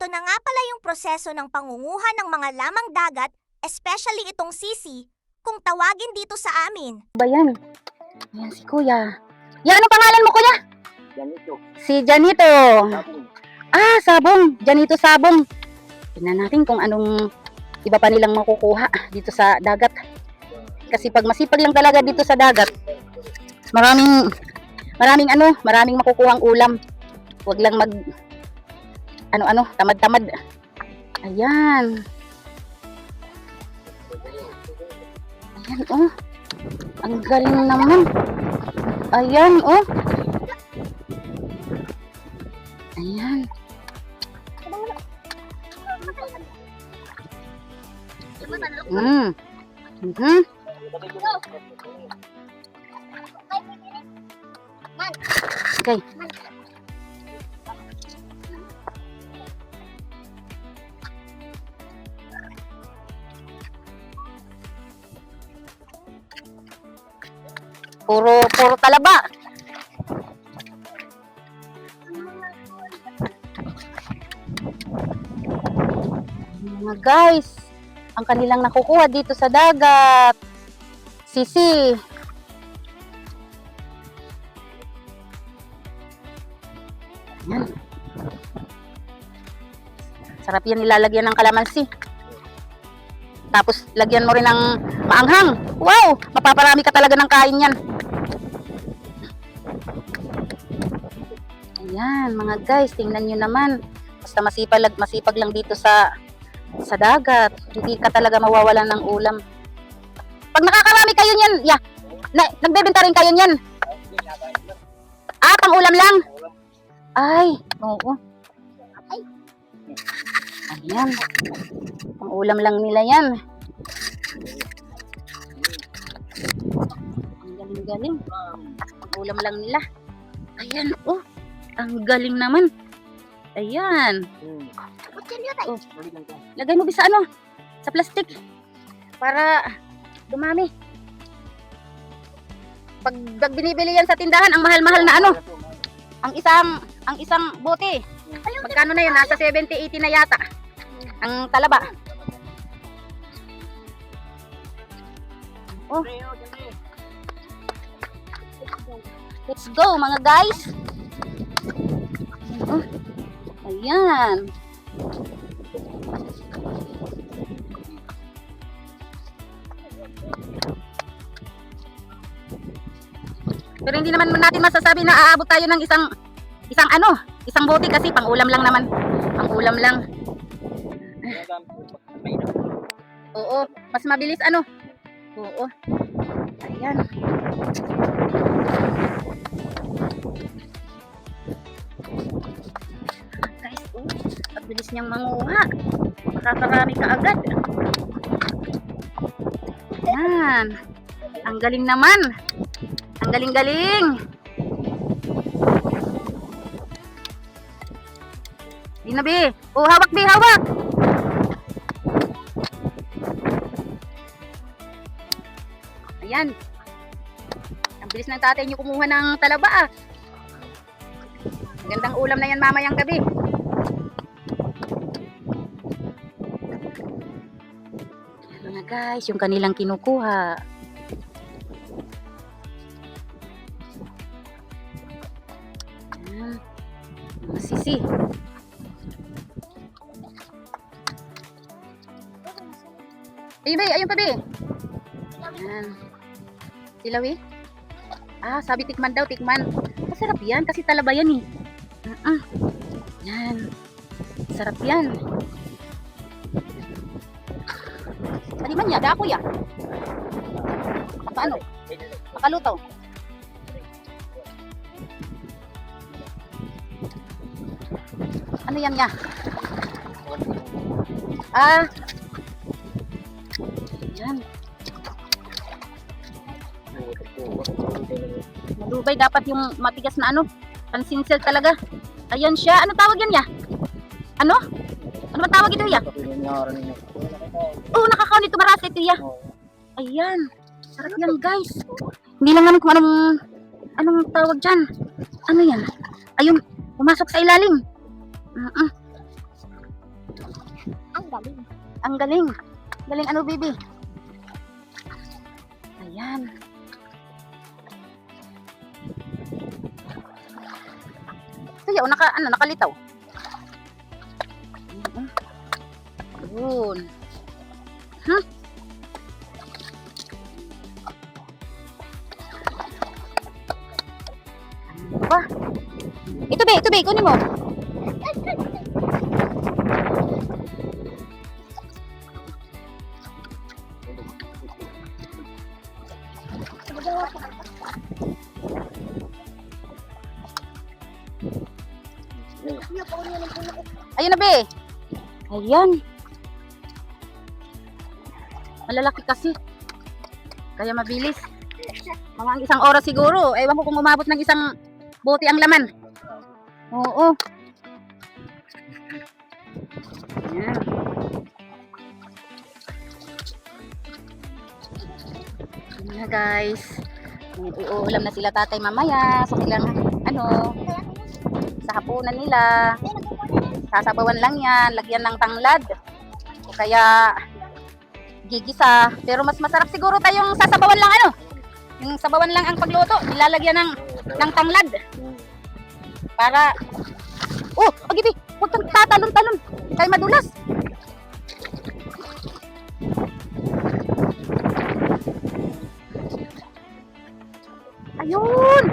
Ito na nga pala yung proseso ng pangunguha ng mga lamang dagat, especially itong sisi, kung tawagin dito sa amin. Ba yan? Ayan si Kuya. Yan, ano pangalan mo, Kuya? Janito. Si Janito. Sabong. Ah, Sabong. Janito Sabong. Tingnan natin kung anong iba pa nilang makukuha dito sa dagat. Kasi pag masipag lang talaga dito sa dagat, maraming makukuhang ulam. Huwag lang mag tamad-tamad. Ayan. Ayan, oh. Ang galing naman. Ayan, oh. Ayan. Mhm. Okay. Puro talaba. Mga guys, ang kanilang nakukuha dito sa dagat. Sisi. Ayan. Sarap yan nilalagyan ng kalamansi. Tapos lagyan mo rin ng maanghang. Wow! Mapaparami ka talaga ng kain yan. Ayan, mga guys, tingnan nyo naman. Basta masipag lang dito sa dagat. Hindi ka talaga mawawalan ng ulam. Pag nakakarami kayo niyan, nagbebenta rin kayo niyan. Ah, pang ulam lang. Ay, oo. Ayan. Pang ulam lang nila yan. Ang galing-galing. Pang ulam lang nila. Ayan, oh. Ang galing naman. Ayan. Oh. Lagay mo sa sa plastic. Para dumami. Pag binibili yan sa tindahan, ang mahal-mahal na ang isang bote. Magkano na yan? Nasa 70-80 na yata. Ang talaba. Oh. Let's go mga guys. Oh. Ayan. Pero hindi naman natin masasabi na aabot tayo ng isang bote kasi pang ulam lang naman. Pang ulam lang. Oo, mas mabilis Oo. Ayan. Guys, ang bilis niyang manguha. Makakarami ka agad. Ayan. Ang galing naman. Ang galing-galing. Di na, be. Oh, hawak, be, hawak. Ayan. Ang bilis ng tatay niyo kumuha ng talaba, Magandang ulam na yan mamayang gabi. Ayan na guys, yung kanilang kinukuha. Ayan. Mga sisi. Ayun pa, be. Ayan. Silawi? Ah, sabi tikman daw, tikman. Masarap yan kasi talaba yan Yan. Sarap yan. Sali man niya, dako ya. Paano? Makaluto. Ano yan niya? Ah. Yan. Malubay dapat yung matigas na pansinsel talaga. Ayan siya. Ano tawag yan ya? Ano ba tawag ito ya? Oh, nakakaon ito marasa ito ya. Ayan. Sarap yan guys. Hindi lang naman kung anong tawag dyan. Ano yan? Ayun, pumasok sa ilalim. Galing. Ang galing. Galing ano, baby? Ayan. Kaya, nakalitaw. Yun. Huh? Ano ba? Ito, be, kunin mo. Ayun na, be. Ayan. Malalaki kasi. Kaya mabilis. Mga isang oras siguro. Ewan ko kung umabot ng isang bote ang laman. Oo. Ayan. Ayan na, guys. Uulam na sila tatay mamaya sa silang sa hapunan nila. Sasabawan lang yan, lagyan ng tanglad o kaya gigisa. Pero mas masarap siguro tayong sasabawan lang yung sabawan lang ang pagluto, nilalagyan ng tanglad para pagibi, huwag kang tatalon-talon kay madulas. Ayun,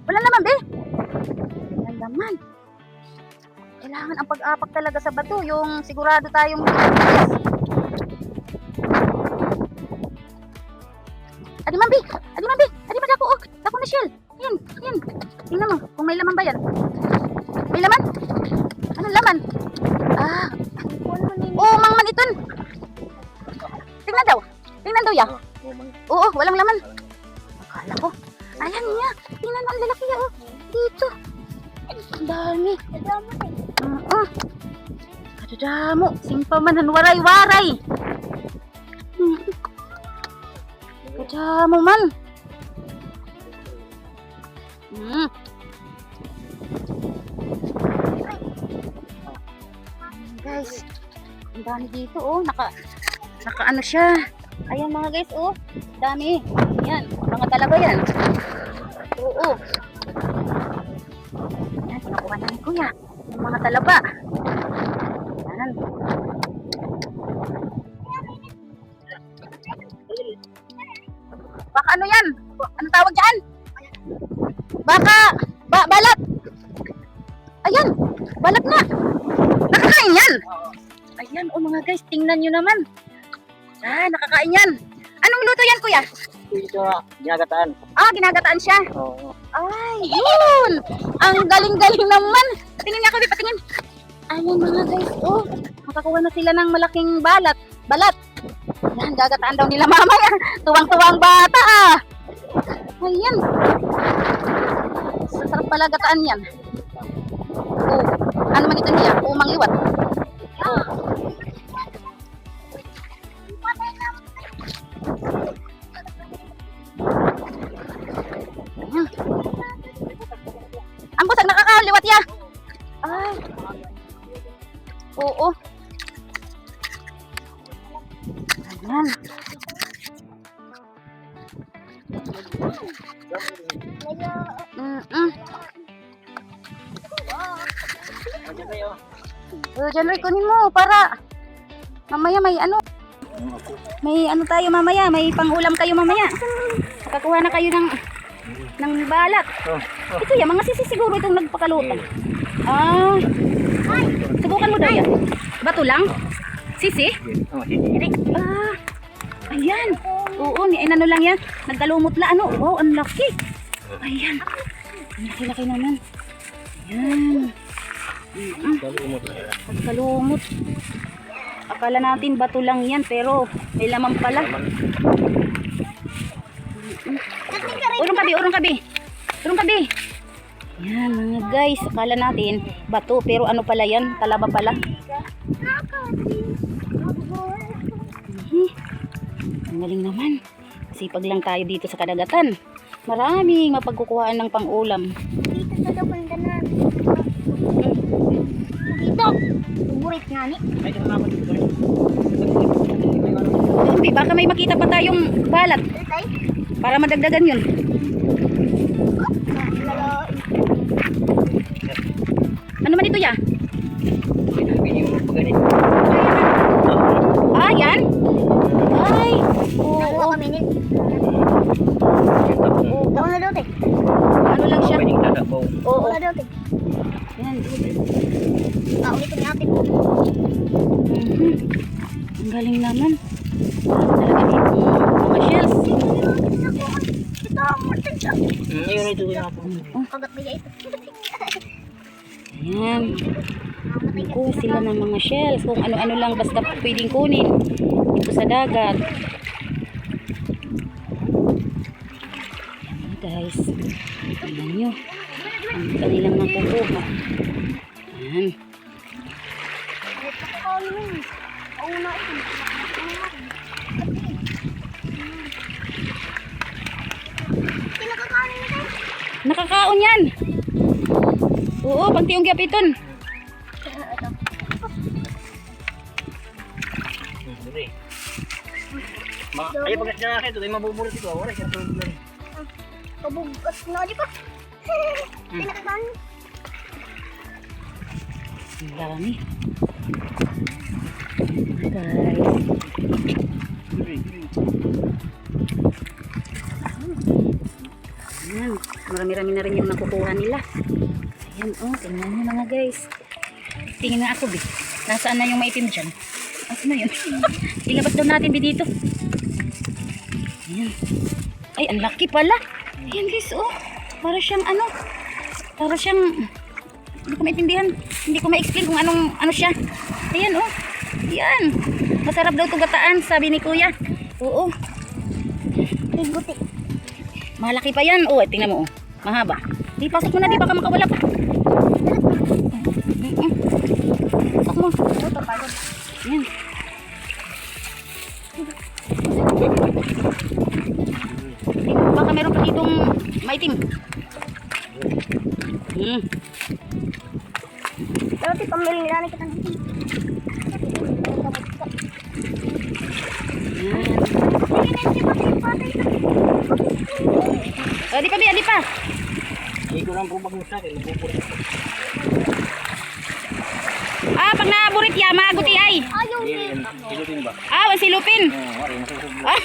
wala naman, be. Wala naman. Kailangan ang pag-apak talaga sa bato, yung sigurado tayong Adi Mambi, dako, dako na shell. Yan. Tingnan mo, kung may laman ba yan? May laman? Anong laman? Mangman iton. Tingnan daw ya. Oo, walang laman. Akala ko. Ayan niya, tingnan mo, ang lalaki ya, dito. Ang dami. Kadadamo, singpamanan, waray-waray. Kadamo man. Guys, ang dami dito, naka ano siya. Ayan mga guys, dami. Yan, mga talaba yan. Oo. Yan, kinukuha na ni Kuya. Yung mga talaba. Yan. Baka ano yan? Ano tawag dyan? Baka, balat. Ayan, balat na. Nakakain yan. Ayan, mga guys, tingnan nyo naman. Nakakain yan. Anong luto yan, Kuya? Ito, ginagataan. Ginagataan siya. Oo. Ay, yun! Ang galing-galing naman. Patingin niya ako, patingin. Ayan mga guys, makakuha na sila ng malaking balat. Yan, gagataan daw nila mamaya. Tuwang-tuwang bata, Ayan. Sarap pala gataan yan. Ano man ito niya? Umang liwat. Ang busag nakakaliwat ya. Ay. Oo. Ayan. Diyan, kunin mo para mamaya may tayo mamaya, may pangulam kayo mamaya. Nakakuha na kayo ng balat. Ito yan, mga sisi siguro itong nagpakalutan. Subukan mo daw yan. Bato lang? Sisi? Ayan. Oo, ano lang yan. Nagkalumot la, Wow, ang laki. Ayan. Ang laki-laki naman. Ayan. Nagkalumot. Akala natin bato lang yan, pero may laman pala. Urong kabi. Yan mga guys, akala natin bato, pero ano pala yan, talaba pala. Ang galing naman. Sipag lang tayo dito sa kadagatan. Maraming mapagkukuhaan ng pang-ulam. Dito sa daw Dito. Buburit nga ni. Ay, ito naman dito. Hindi, baka may makita pa tayong balat Tay. para madagdagan yun. Ano man ito ya? Ah, yan? Ay, oo. kami nil. Daw na daw, te. Ano lang siya? Pwedeng tatabaw. Oo. Daw na daw, te. Yan. Ulitin natin. Mhm. Ang galing naman. Talaga dito. Mga shells. Ito, Martin siya. Yun ito na po. Kagat na ito. Ayan. Kuha sila ng mga shells. Kung ano-ano lang basta pwedeng kunin. Dito sa dagat. Ayan guys. Tingnan nyo. Ang kanilang nakukuha. Ayan. Oo na ito. Kinakakain na tayo. Nakakaon yan. Oo, pang tiyong gapiton. Ay, pagkas na akin, ito ay mabubulot ito. Wala, siya tulog lang. Kabugas na di pa. Kinakakain. Ang dami. Guys. Ayan. Marami-rami na rin yung nakukuha nila. Ayan, oh. Tingnan nyo mga guys. Tingnan na ako, Bi. Nasaan na yung maitim dyan? Asa na yun? Ilabas daw natin, Bi, dito. Ayan. Ay, ang laki pala. Ayan, guys, oh. Para siyang ano. Para siyang... Hindi ko maintindihan. Hindi ko ma-explain kung anong ano siya. Ayan, oh. Ayan. Masarap daw ito gataan, sabi ni Kuya. Oo. Iguti. Malaki pa yan. Oh, tingnan mo, oh. Mahaba. Di, pasok mo na, di. Baka makawala pa. Pasok mo. Ito pa. Ayan. Baka meron pa ditong maitim. Pero ti pamilya nila na kitang hindi. Di pa, Bi, di pa. Hindi ko lang po bagong sa akin. Mabubulot. Ah, pag naburit ya, maaguti ay. Ayaw Pilutin ba? Ah, silupin. Oo, wala, nasusubo. Ah,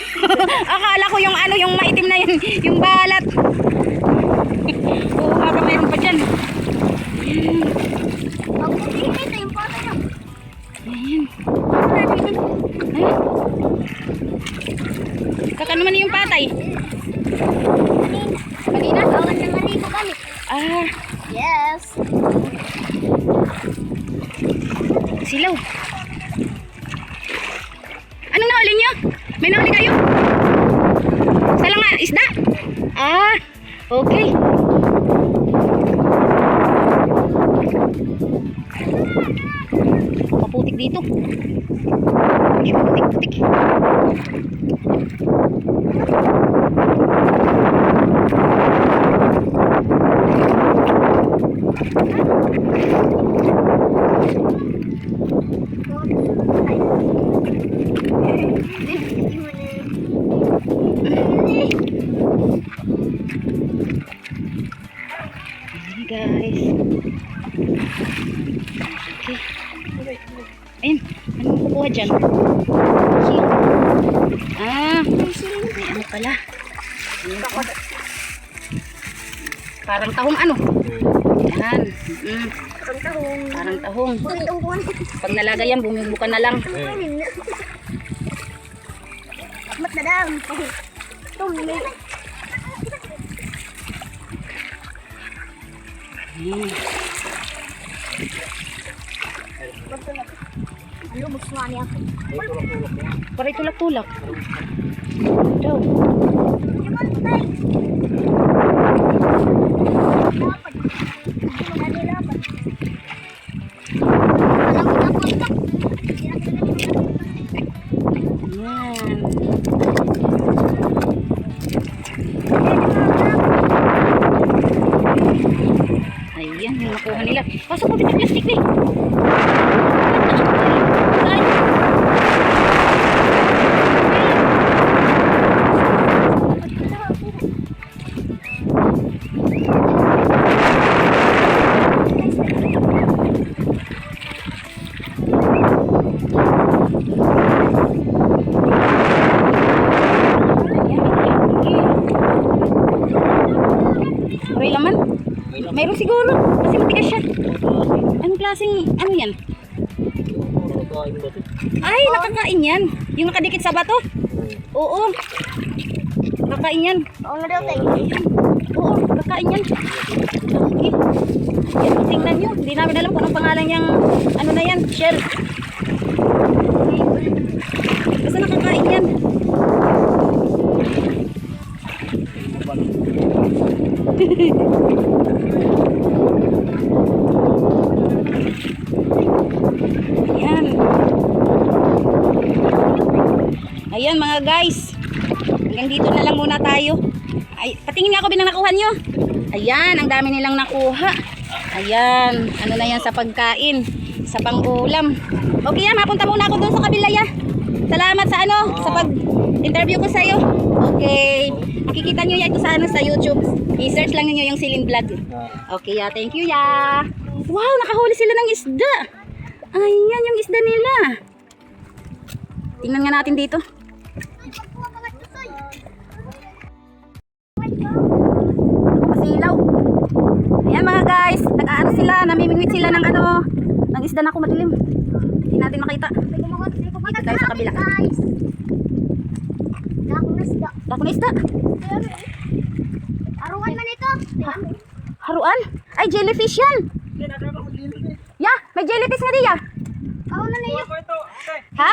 akala ko yung ano, yung maitim na yun, yung balat. Oo, baka mayroon pa dyan. Ito yung pata niya. Ayan. Ay. Kakano man yung patay? Kanina, awan na naligo kami. Ah, Yes. silaw. Anong nahuli nyo? May nahuli kayo? Salang nga, isda? Ah, okay. Maputik dito. Putik-putik. Guys. Okay. Ayun, anong kukuha dyan? Ah, may ano pala. Ayun, oh. Parang tahong ano? Yan. Ang tahong. Parang tahong. Ang tahong. Pag nalagay yan, bumubuka na lang. Mat na dam. Tumili. Ayan. Ano, gusto nga niya ako. Para itulak-tulak. Daw. Yaman, tay. Dapat. Hindi mo na nilapat. Alam ko na po ito. Ayan. Ayan, yung nakuha nila. Pasok mo bitang plastic ni. May laman? Mayroon siguro. Kasi matigas siya. Anong klaseng, ano yan? Ay, nakakain yan. Yung nakadikit sa bato? Oo. Nakakain yan. Oo na daw, tay. Oo, nakakain yan. Okay. Yan, tingnan nyo. Hindi namin alam kung anong pangalan niyang, ano na yan, shell. Basta nakakain yan. Ayan. Ayan mga guys. Hanggang dito na lang muna tayo. Ay, patingin nga ako binang nakuha nyo. Ayan, ang dami nilang nakuha. Ayan, ano na yan sa pagkain, sa pang-ulam. Okay yan, mapunta muna ako doon sa kabila ya. Salamat sa ano, sa pag-interview ko sa'yo. Okay. Makikita nyo yan ito sa ano, sa YouTube. I-search lang niyo yung Celine Vlog. Okay ya, thank you ya. Wow, nakahuli sila ng isda. Ayan yung isda nila. Tingnan nga natin dito. Pasilaw. Ayan mga guys, nag-aano sila, namimingwit sila ng ano, ng isda na ako madilim. Hindi natin makita. Dito tayo sa kabila. Dako na isda. Aruan man ito. Haruan? Ay, jellyfish yan. Ya, may jellyfish nga diya. Kao na niyo. Ha?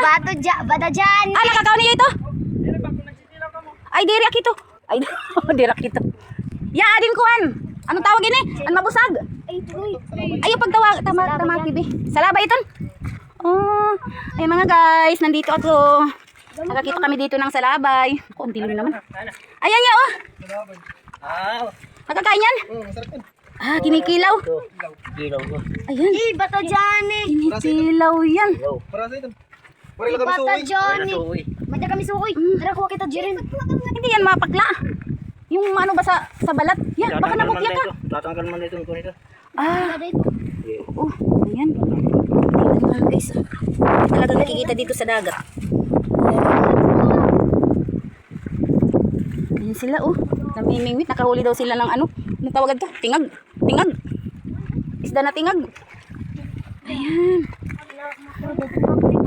Bada dyan. Ah, nakakaw niyo ito? Ay, dirak ito. Ay, dirak ito. Ya, adin kuan. Anong tawag ini? Ang mabusag. Ay, tuloy. Ay, yung pagtawag. Tama, kibi. Salaba iton. Oh, ay mga guys, nandito ako. Nakakita kami dito ng salabay. Konti lang naman. Ayan niya, oh. Nakakain yan? Ah, kinikilaw. Kilaw ko. Ayan. Bata dyan eh. Kinikilaw yan. Bata dyan eh. Mada kami sukoy. Tara, kuha kita dyan. Hindi yan mapakla. Yung ano ba sa balat? Yan, baka nabukya ka. Tatanggal man ito ko nito. Ah, oo. Ayan. Ayan guys. Talagang nakikita dito sa dagat. Ayan sila oh. Namimingwit. Nakahuli daw sila ng ano. Anong tawagan to? Tingag. Tingag. Isda na tingag. Ayan.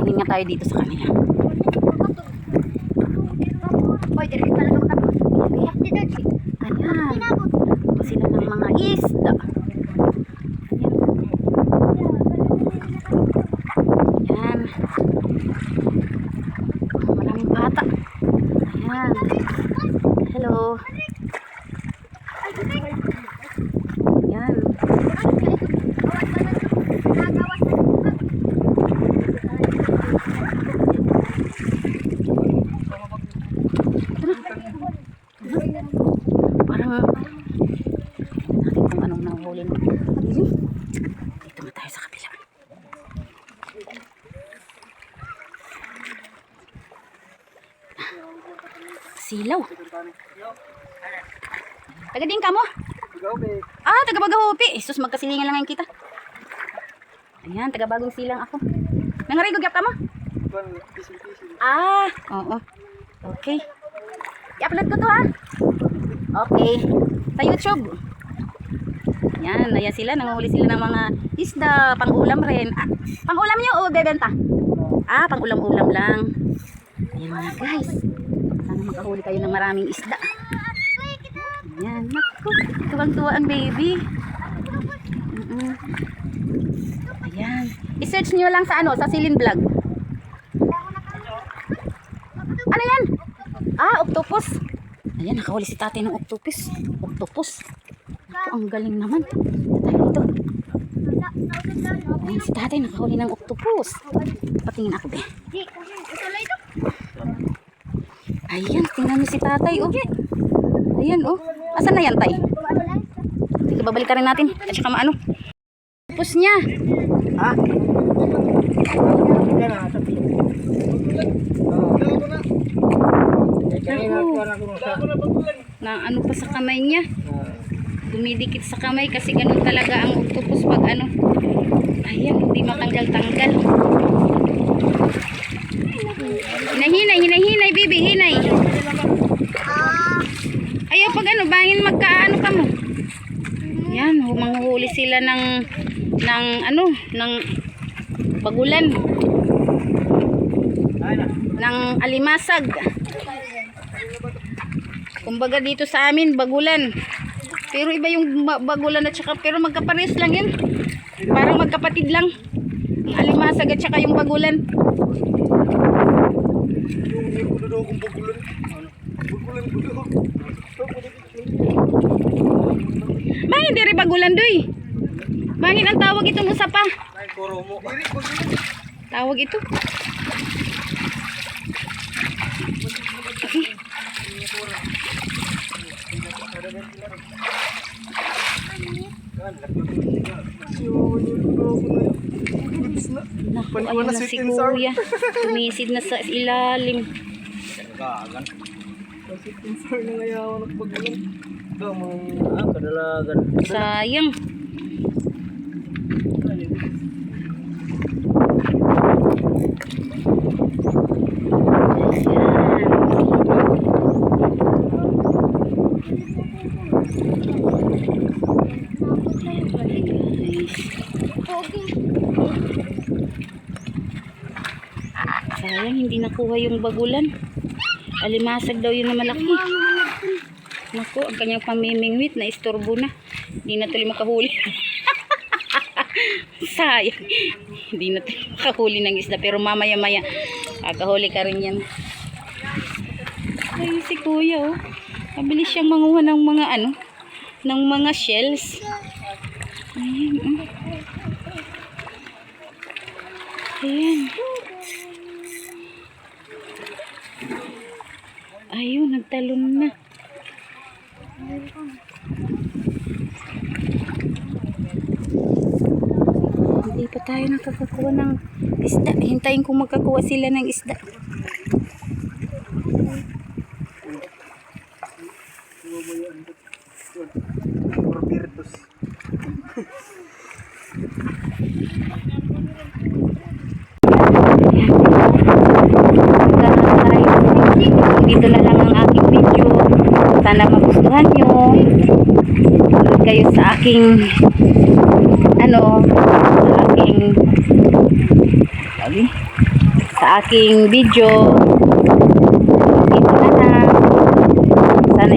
Tingin nga tayo dito sa kanila. Hoy, direct pala ka matapos. Ayan. Ito sila ng mga isda. Ayan. Maraming bata. Ayan. Hello. Ayan. Parang natin kung anong nahuli mo. Dito na tayo sa kabila. Silaw. Taga din ka mo? Ah, taga Bagahupi. Isus, magkasilingan lang yung kita. Ayan, taga Bagong Silang ako. Nangarigog yap ka mo? Ah, oo. Okay. I-upload ko to ha. Okay. Sa YouTube. Yan, ayan sila. Nanguhuli sila ng mga isda. Pang-ulam rin. Ah, pang-ulam nyo o bebenta? Ah, pang-ulam-ulam lang. Ayan mga guys. Sana makahuli kayo ng maraming isda. Ayan. Naku. Tuwang-tuwa ang baby. Ayan. I-search nyo lang sa ano, sa Celine Vlog. Ano yan? Ah, octopus. Ayan, nakahuli si tatay ng octopus. Octopus. Ito, ang galing naman. Tayo dito. Ayan, si tatay nakahuli ng octopus. Patingin ako, be. Ayan, tingnan niyo si tatay, oh. Ayan, oh. Asan na yan, tay? Sige, babalik ka rin natin. At saka maano. Pus niya. Ha? Yan na, sa pilo. Kanina Naku. kuha na ko sa... Na ano pa sa kamay niya. Dumidikit sa kamay kasi ganun talaga ang octopus pag ano. Ayan, hindi matanggal-tanggal. Hinay, baby, hinay. Ayaw pag ano, bangin magkaano ka mo. Yan, manghuhuli sila ng bagulan. Ng alimasag. Kumbaga dito sa amin, bagulan. Pero iba yung bagulan at saka, pero magkapares lang yun. Parang magkapatid lang. Ang alimasag at saka yung bagulan. Bangin diri bagulan doy. Bangin ang tawag itong usa pa. Tawag ito. Okay. Naku, ayun na si kuya. Tumisid na sa ilalim. Kadalagan. Sayang. Sayang, hindi nakuha yung bagulan. Alimasag daw yun na malaki. Naku, ang kanyang pamimingwit na istorbo na. Hindi na tuloy makahuli. Sayang. Hindi na tuloy makahuli ng isda. Pero mamaya-maya, kakahuli ka rin yan. Ay, si kuya, oh. Mabilis siyang manguha ng mga ano, ng mga shells. Ayan, oh. Ayan. Ayun, nagtalon na. Hindi pa tayo nakakakuha ng isda. Hintayin kong magkakuha sila ng isda. Dito na lang ang aking video. Sana magustuhan nyo. Tulad kayo sa aking sa aking video. Dito na lang. Sana